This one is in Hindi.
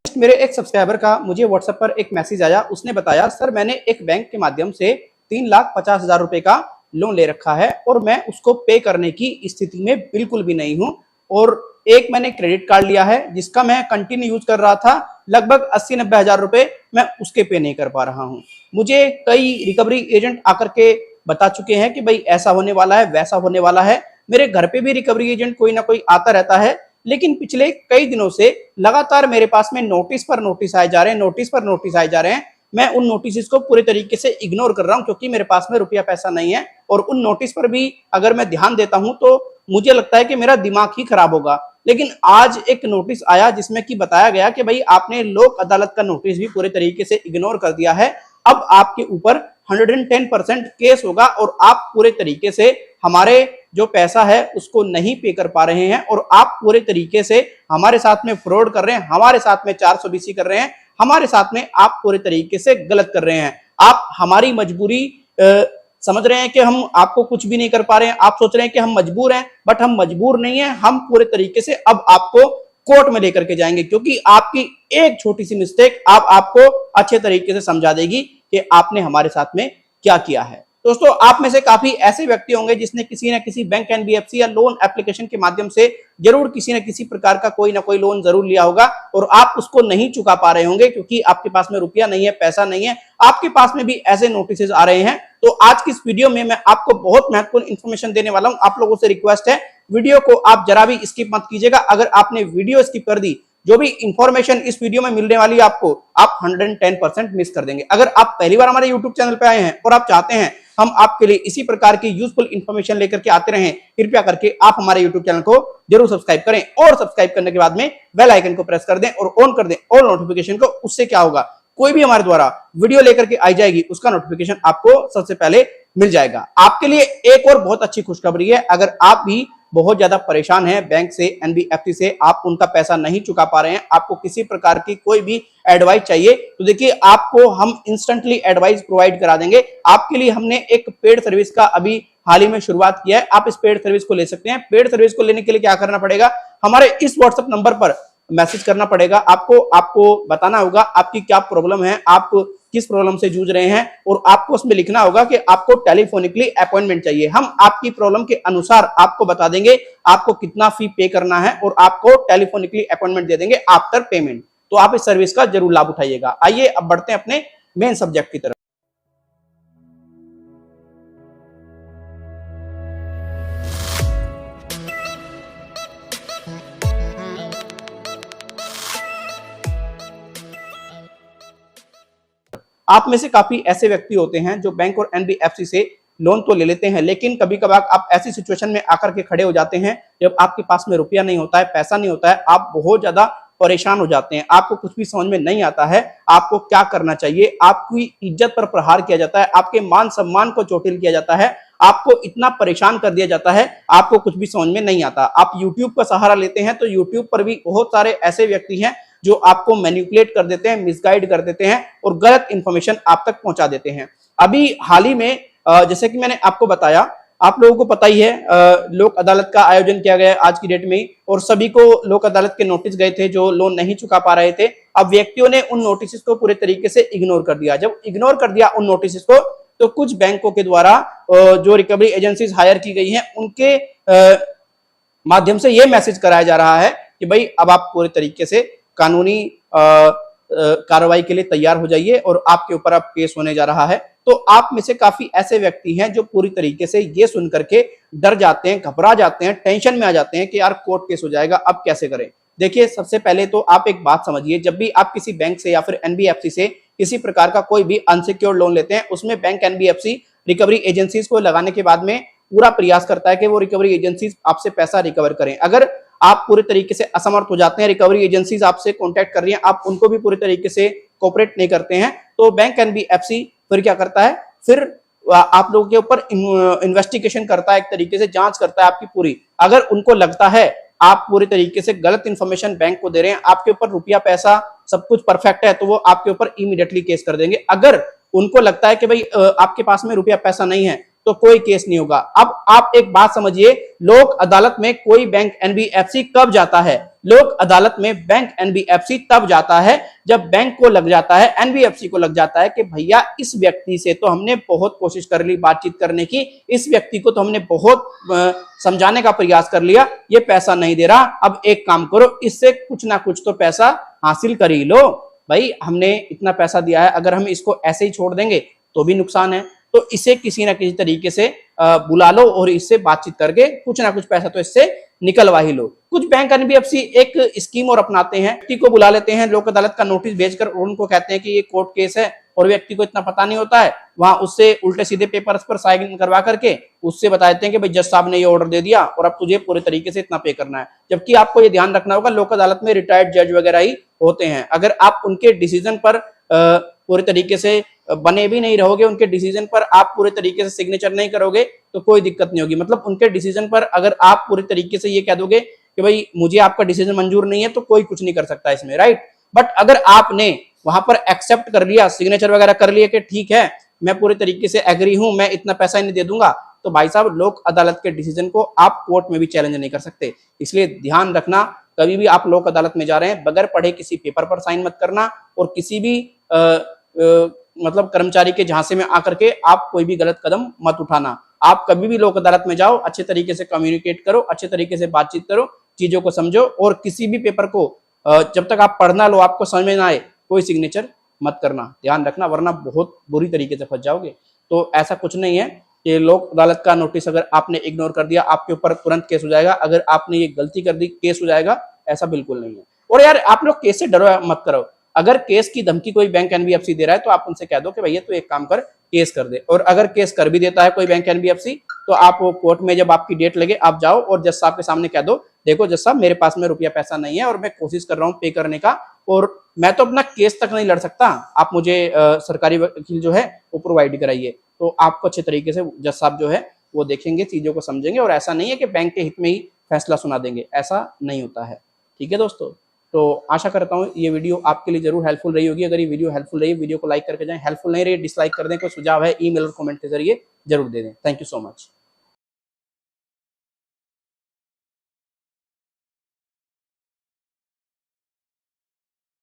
मेरे एक सब्सक्राइबर का मुझे व्हाट्सएप पर एक मैसेज आया। उसने बताया, सर मैंने एक बैंक के माध्यम से 3,50,000 रुपए का लोन ले रखा है और मैं उसको पे करने की स्थिति में बिल्कुल भी नहीं हूं। और एक मैंने क्रेडिट कार्ड लिया है जिसका मैं कंटिन्यू यूज कर रहा था, लगभग 80-90 हजार रुपए मैं उसके पे नहीं कर पा रहा हूं। मुझे कई रिकवरी एजेंट आकर के बता चुके हैं कि भाई ऐसा होने वाला है, वैसा होने वाला है। मेरे घर पे भी रिकवरी एजेंट कोई ना कोई आता रहता है, लेकिन पिछले कई दिनों से लगातार मेरे पास में नोटिस पर नोटिस आए जा रहे हैं, नोटिस पर नोटिस आए जा रहे हैं। मैं उन नोटिस को पूरे तरीके से इग्नोर कर रहा हूं क्योंकि मेरे पास में रुपया पैसा नहीं है। और उन नोटिस पर भी अगर मैं ध्यान देता हूं तो मुझे लगता है कि मेरा दिमाग ही खराब होगा। लेकिन आज एक नोटिस आया जिसमें कि बताया गया कि भाई आपने लोक अदालत का नोटिस भी पूरे तरीके से इग्नोर कर दिया है, अब आपके ऊपर 110% केस होगा और आप पूरे तरीके से हमारे जो पैसा है उसको नहीं पे कर पा रहे हैं और आप पूरे तरीके से हमारे साथ में फ्रॉड कर रहे हैं, हमारे साथ में 420 कर रहे हैं, हमारे साथ में आप पूरे तरीके से गलत कर रहे हैं। आप हमारी मजबूरी समझ रहे हैं कि हम आपको कुछ भी नहीं कर पा रहे हैं, आप सोच रहे हैं कि हम मजबूर हैं, बट हम मजबूर नहीं हैं। हम पूरे तरीके से अब आपको कोर्ट में लेकर के जाएंगे क्योंकि आपकी एक छोटी सी मिस्टेक आपको अच्छे तरीके से समझा देगी कि आपने हमारे साथ में क्या किया है। दोस्तों, आप में से काफी ऐसे व्यक्ति होंगे जिसने किसी न किसी बैंक, एनबीएफसी या लोन एप्लीकेशन के माध्यम से जरूर किसी न किसी प्रकार का कोई ना कोई लोन जरूर लिया होगा और आप उसको नहीं चुका पा रहे होंगे क्योंकि आपके पास में रुपया नहीं है, पैसा नहीं है। आपके पास में भी ऐसे नोटिस आ रहे हैं। तो आज की इस वीडियो में मैं आपको बहुत महत्वपूर्ण इंफॉर्मेशन देने वाला हूं। आप लोगों से रिक्वेस्ट है, वीडियो को आप जरा भी स्किप मत कीजिएगा। अगर आपने वीडियो स्किप कर दी, जो भी इंफॉर्मेशन इस वीडियो में मिलने वाली है आपको, आप 110% मिस कर देंगे। अगर आप पहली बार हमारे यूट्यूब चैनल पे आए हैं और आप चाहते हैं हम आपके लिए इसी प्रकार की यूजफुल इंफॉर्मेशन लेकर के आते रहें, कृपया करके आप हमारे यूट्यूब चैनल को जरूर सब्सक्राइब करें और सब्सक्राइब करने के बाद में बेल आइकन को प्रेस कर दें और ऑन कर दें ऑल नोटिफिकेशन को। उससे क्या होगा, कोई भी हमारे द्वारा वीडियो लेकर के आई जाएगी उसका नोटिफिकेशन आपको सबसे पहले मिल जाएगा। आपके लिए एक और बहुत अच्छी खुशखबरी है। अगर आप भी बहुत ज्यादा परेशान हैं बैंक से, एनबीएफसी से, आप उनका पैसा नहीं चुका पा रहे हैं, आपको किसी प्रकार की कोई भी एडवाइस चाहिए, तो देखिए आपको हम इंस्टेंटली एडवाइस प्रोवाइड करा देंगे। आपके लिए हमने एक पेड सर्विस का अभी हाल ही में शुरुआत किया है। आप इस पेड सर्विस को ले सकते हैं। पेड सर्विस को लेने के लिए क्या करना पड़ेगा, हमारे इस व्हाट्सएप नंबर पर मैसेज करना पड़ेगा। आपको बताना होगा आपकी क्या प्रॉब्लम है, आप किस प्रॉब्लम से जूझ रहे हैं और आपको उसमें लिखना होगा कि आपको टेलीफोनिकली अपॉइंटमेंट चाहिए। हम आपकी प्रॉब्लम के अनुसार आपको बता देंगे आपको कितना फी पे करना है और आपको टेलीफोनिकली अपॉइंटमेंट दे देंगे आफ्टर पेमेंट। तो आप इस सर्विस का जरूर लाभ उठाइएगा। आइए अब बढ़ते हैं अपने मेन सब्जेक्ट की तरफ। आप में से काफी ऐसे व्यक्ति होते हैं जो बैंक और एनबीएफसी से लोन तो ले लेते हैं, लेकिन कभी कभार आप ऐसी सिचुएशन में आकर के खड़े हो जाते हैं जब आपके पास में रुपया नहीं होता है, पैसा नहीं होता है, आप बहुत ज्यादा परेशान हो जाते हैं। आपको कुछ भी समझ में नहीं आता है आपको क्या करना चाहिए। आपकी इज्जत पर प्रहार किया जाता है, आपके मान सम्मान को चोटिल किया जाता है, आपको इतना परेशान कर दिया जाता है, आपको कुछ भी समझ में नहीं आता। आप यूट्यूब का सहारा लेते हैं तो यूट्यूब पर भी बहुत सारे ऐसे व्यक्ति हैं जो आपको मैनिपुलेट कर देते हैं, मिसगाइड कर देते हैं और गलत इंफॉर्मेशन आप तक पहुंचा देते हैं। अभी हाल ही में जैसे कि मैंने आपको बताया, आप लोगों को पता ही है लोक अदालत का आयोजन किया गया आज की डेट में और सभी को लोक अदालत के नोटिस गए थे जो लोन नहीं चुका पा रहे थे। अब व्यक्तियों ने उन नोटिस को पूरे तरीके से इग्नोर कर दिया। जब इग्नोर कर दिया उन नोटिस को, तो कुछ बैंकों के द्वारा जो रिकवरी एजेंसीज हायर की गई हैं उनके माध्यम से यह मैसेज कराया जा रहा है कि भाई अब आप पूरे तरीके से कानूनी कार्रवाई के लिए तैयार हो जाइए और आपके ऊपर अब केस होने जा रहा है। तो आप में से काफी ऐसे व्यक्ति हैं जो पूरी तरीके से ये सुन करके डर जाते हैं, घबरा जाते हैं, टेंशन में आ जाते हैं कि यार कोर्ट केस हो जाएगा, अब कैसे करें। देखिए, सबसे पहले तो आप एक बात समझिए, जब भी आप किसी बैंक से या फिर एनबीएफसी से किसी प्रकार का कोई भी अनसिक्योर्ड लोन लेते हैं, उसमें बैंक, एनबीएफसी रिकवरी एजेंसीज को लगाने के बाद में पूरा प्रयास करता है कि वो रिकवरी एजेंसीज आपसे पैसा रिकवर करें। अगर आप पूरे तरीके से असमर्थ हो जाते हैं, रिकवरी एजेंसीज आपसे कांटेक्ट कर रही हैं, आप उनको भी पूरे तरीके से कोऑपरेट नहीं करते हैं, तो बैंक, एनबीएफसी फिर क्या करता है, फिर आप लोगों के ऊपर इन्वेस्टिगेशन करता है, एक तरीके से जांच करता है आपकी पूरी। अगर उनको लगता है आप पूरी तरीके से गलत इंफॉर्मेशन बैंक को दे रहे हैं, आपके ऊपर रुपया पैसा सब कुछ परफेक्ट है, तो वो आपके ऊपर इमीडिएटली केस कर देंगे। अगर उनको लगता है कि भाई आपके पास में रुपया पैसा नहीं है, तो कोई केस नहीं होगा। अब आप एक बात समझिए, लोक अदालत में कोई बैंक एनबीएफसी कब जाता है? लोक अदालत में बैंक एनबीएफसी तब जाता है जब बैंक को लग जाता है, एनबीएफसी को लग जाता है कि भैया इस व्यक्ति से तो हमने बहुत कोशिश कर ली बातचीत करने की, इस व्यक्ति को तो हमने बहुत समझाने का प्रयास कर लिया, ये पैसा नहीं दे रहा, अब एक काम करो, इससे कुछ ना कुछ तो पैसा हासिल कर ही लो। भाई हमने इतना पैसा दिया है, अगर हम इसको ऐसे ही छोड़ देंगे तो भी नुकसान है, तो इसे किसी ना किसी तरीके से बुला लो और इससे बातचीत करके कुछ ना कुछ पैसा तो इससे निकलवा ही लो। कुछ बैंक एनबीएफसी एक स्कीम और अपनाते हैं, व्यक्ति को बुला लेते हैं लोक अदालत का नोटिस भेजकर और उनको कहते हैं कि ये कोर्ट केस है, और व्यक्ति को इतना पता नहीं होता है, वहां उससे उल्टे सीधे पेपर्स पर साइन करवा करके उससे बता देते हैं कि भाई जज साहब ने ये ऑर्डर दे दिया और अब तुझे पूरे तरीके से इतना पे करना है। जबकि आपको ये ध्यान रखना होगा, लोक अदालत में रिटायर्ड जज वगैरह ही होते हैं, अगर आप उनके डिसीजन पर पूरे तरीके से बने भी नहीं रहोगे, उनके डिसीजन पर आप पूरे तरीके से सिग्नेचर नहीं करोगे तो कोई दिक्कत नहीं होगी। मतलब उनके डिसीजन पर अगर आप पूरे तरीके से ये कह दोगे कि भाई मुझे आपका डिसीजन मंजूर नहीं है, तो कोई कुछ नहीं कर सकता इसमें, राइट। बट अगर आपने वहां पर एक्सेप्ट कर लिया, सिग्नेचर वगैरह कर लिया कि ठीक है मैं पूरे तरीके से एग्री हूं, मैं इतना पैसा इन्हें दे दूंगा, तो भाई साहब लोक अदालत के डिसीजन को आप कोर्ट में भी चैलेंज नहीं कर सकते। इसलिए ध्यान रखना, कभी भी आप लोक अदालत में जा रहे हैं बगैर पढ़े किसी पेपर पर साइन मत करना, और किसी भी मतलब कर्मचारी के झांसे में आकर के आप कोई भी गलत कदम मत उठाना। आप कभी भी लोक अदालत में जाओ, अच्छे तरीके से कम्युनिकेट करो, अच्छे तरीके से बातचीत करो, चीजों को समझो, और किसी भी पेपर को जब तक आप पढ़ना लो, आपको समझ में ना आए, कोई सिग्नेचर मत करना, ध्यान रखना, वरना बहुत बुरी तरीके से फंस जाओगे। तो ऐसा कुछ नहीं है कि लोक अदालत का नोटिस अगर आपने इग्नोर कर दिया आपके ऊपर तुरंत केस हो जाएगा, अगर आपने ये गलती कर दी केस हो जाएगा, ऐसा बिल्कुल नहीं है। और यार आप लोग केस से डरो मत करो, अगर केस की धमकी कोई बैंक एनबीएफसी दे रहा है तो आप उनसे कह दो कि भैया तू एक काम कर, केस कर दे। और अगर केस कर भी देता है कोई बैंक एनबीएफसी, तो आप वो कोर्ट में जब आपकी डेट लगे आप जाओ और जज साहब के सामने कह दो, देखो जज साहब मेरे पास में रुपया पैसा नहीं है और मैं कोशिश कर रहा हूँ पे करने का, और मैं तो अपना केस तक नहीं लड़ सकता, आप मुझे सरकारी वकील जो है वो प्रोवाइड कराइए। तो आपको अच्छे तरीके से जज साहब जो है वो देखेंगे, चीजों को समझेंगे, और ऐसा नहीं है कि बैंक के हित में ही फैसला सुना देंगे, ऐसा नहीं होता है। ठीक है दोस्तों, तो आशा करता हूँ ये वीडियो आपके लिए जरूर हेल्पफुल रही होगी। अगर ये वीडियो हेल्पफुल रही, वीडियो को लाइक करके जाएं, हेल्पफुल नहीं रही डिसलाइक कर दें, कोई सुझाव है ईमेल और कमेंट के जरिए जरूर दे दें। Thank you so much.